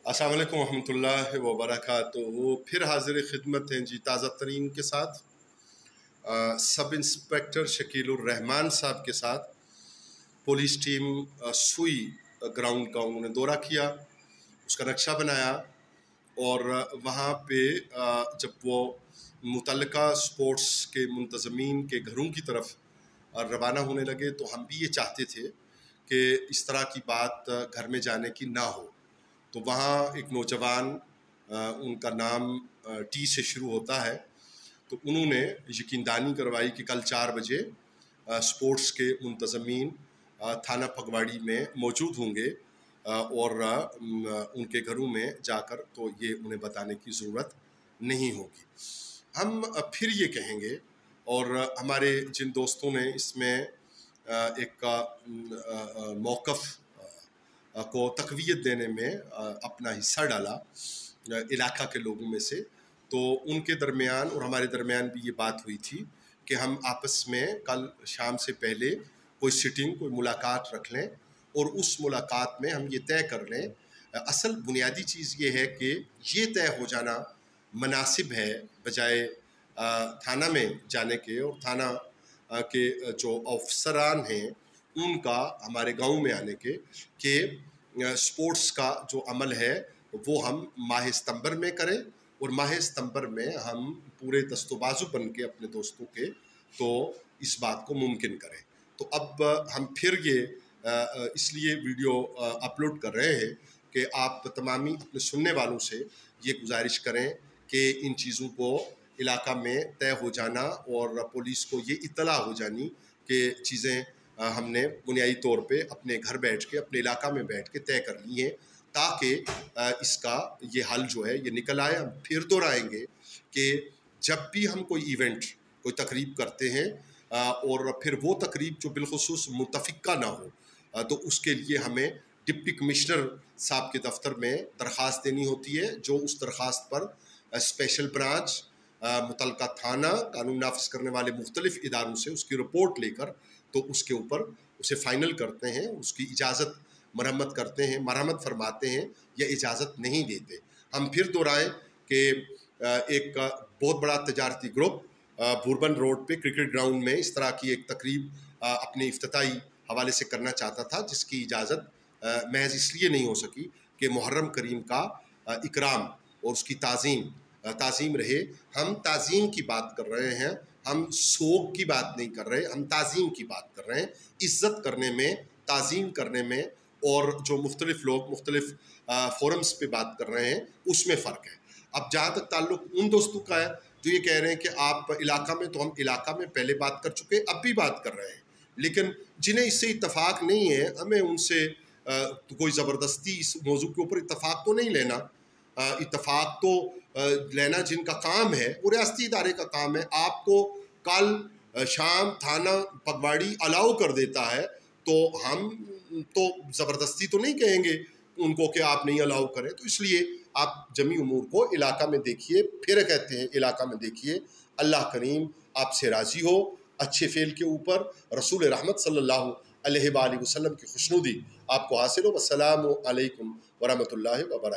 अस्सलाम वालेकुम रहमतुल्लाहि व बरकातुहू। फिर हाजिर खिदमत हैं जी ताज़ा तरीन के साथ। सब इंस्पेक्टर शकीलुर रहमान साहब के साथ पुलिस टीम सुई ग्राउंड का उन्होंने दौरा किया, उसका नक्शा बनाया और वहाँ पे जब वो मुतल्लिका स्पोर्ट्स के मुंतज़मीन के घरों की तरफ रवाना होने लगे तो हम भी ये चाहते थे कि इस तरह की बात घर में जाने की ना हो। तो वहाँ एक नौजवान, उनका नाम टी से शुरू होता है, तो उन्होंने यकीनदानी करवाई कि कल 4 बजे स्पोर्ट्स के मुंतज़मीन थाना फगवाड़ी में मौजूद होंगे और उनके घरों में जाकर तो ये उन्हें बताने की ज़रूरत नहीं होगी। हम फिर ये कहेंगे और हमारे जिन दोस्तों ने इसमें एक मौक़िफ़ को तक़वियत देने में अपना हिस्सा डाला इलाक़ा के लोगों में से, तो उनके दरमियान और हमारे दरमियान भी ये बात हुई थी कि हम आपस में कल शाम से पहले कोई सिटिंग, कोई मुलाकात रख लें और उस मुलाकात में हम ये तय कर लें। असल बुनियादी चीज़ ये है कि ये तय हो जाना मुनासिब है बजाय थाना में जाने के, और थाना के जो अफसरान हैं उनका हमारे गांव में आने के, कि स्पोर्ट्स का जो अमल है वो हम माह सितंबर में करें और माह सितंबर में हम पूरे दस्तोबाजू बन के अपने दोस्तों के तो इस बात को मुमकिन करें। तो अब हम फिर ये इसलिए वीडियो अपलोड कर रहे हैं कि आप तमामी अपने सुनने वालों से ये गुजारिश करें कि इन चीज़ों को इलाका में तय हो जाना और पुलिस को ये इत्तला हो जानी कि चीज़ें हमने बुनियादी तौर पे अपने घर बैठ के, अपने इलाका में बैठ के तय कर ली हैं, ताकि इसका ये हल जो है ये निकल आए। हम फिर दोहराएंगे कि जब भी हम कोई इवेंट, कोई तकरीब करते हैं और फिर वो तकरीब जो बिलखुसूस मुतफ़िक़ा ना हो, तो उसके लिए हमें डिप्टी कमिश्नर साहब के दफ्तर में दरख्वास्त देनी होती है, जो उस दरख्वास्त पर स्पेशल ब्रांच, मुतल्लिका थाना, कानून नाफिज करने वाले मुख्तलिफ इदारों से उसकी रिपोर्ट लेकर तो उसके ऊपर उसे फ़ाइनल करते हैं, उसकी इजाज़त मरम्मत करते हैं, मरम्मत फरमाते हैं या इजाज़त नहीं देते। हम फिर दोहराएं कि एक बहुत बड़ा तजारती ग्रुप बुरबन रोड पे क्रिकेट ग्राउंड में इस तरह की एक तकरीब अपने इफ्तिताई हवाले से करना चाहता था, जिसकी इजाज़त महज इसलिए नहीं हो सकी कि मुहर्रम करीम का इकराम और उसकी ताज़ीम रहे। हम ताज़ीम की बात कर रहे हैं, हम शौक़ की बात नहीं कर रहे, हम ताज़ीम की बात कर रहे हैं। इज़्ज़त करने में, ताज़ीम करने में और जो मुख्तलिफ़ लोग मुख्तलिफ़ फोरम्स पे बात कर रहे हैं उसमें फ़र्क है। अब जहाँ तक ताल्लुक़ उन दोस्तों का है जो ये कह रहे हैं कि आप इलाका में, तो हम इलाका में पहले बात कर चुके, अब भी बात कर रहे हैं, लेकिन जिन्हें इससे इत्तफ़ाक़ नहीं है हमें उनसे तो कोई ज़बरदस्ती इस मौजू के ऊपर इत्तफ़ाक़ तो नहीं लेना। इत्तफ़ाक़ तो लेना जिनका काम है वो रियासती इदारे का काम है। आपको कल शाम थाना फगवाड़ी अलाउ कर देता है तो हम तो ज़बरदस्ती तो नहीं कहेंगे उनको कि आप नहीं अलाउ करें। तो इसलिए आप जमी उमूर को इलाका में देखिए, फिर कहते हैं इलाका में देखिए। अल्लाह करीम आपसे राज़ी हो अच्छे फ़ेल के ऊपर, रसूल रहमत सल्लल्लाहु अलैहि वसल्लम की खुशनुदी आपको हासिल हो। अस्सलामु अलैकुम व रहमतुल्लाहि व बरकातुहू।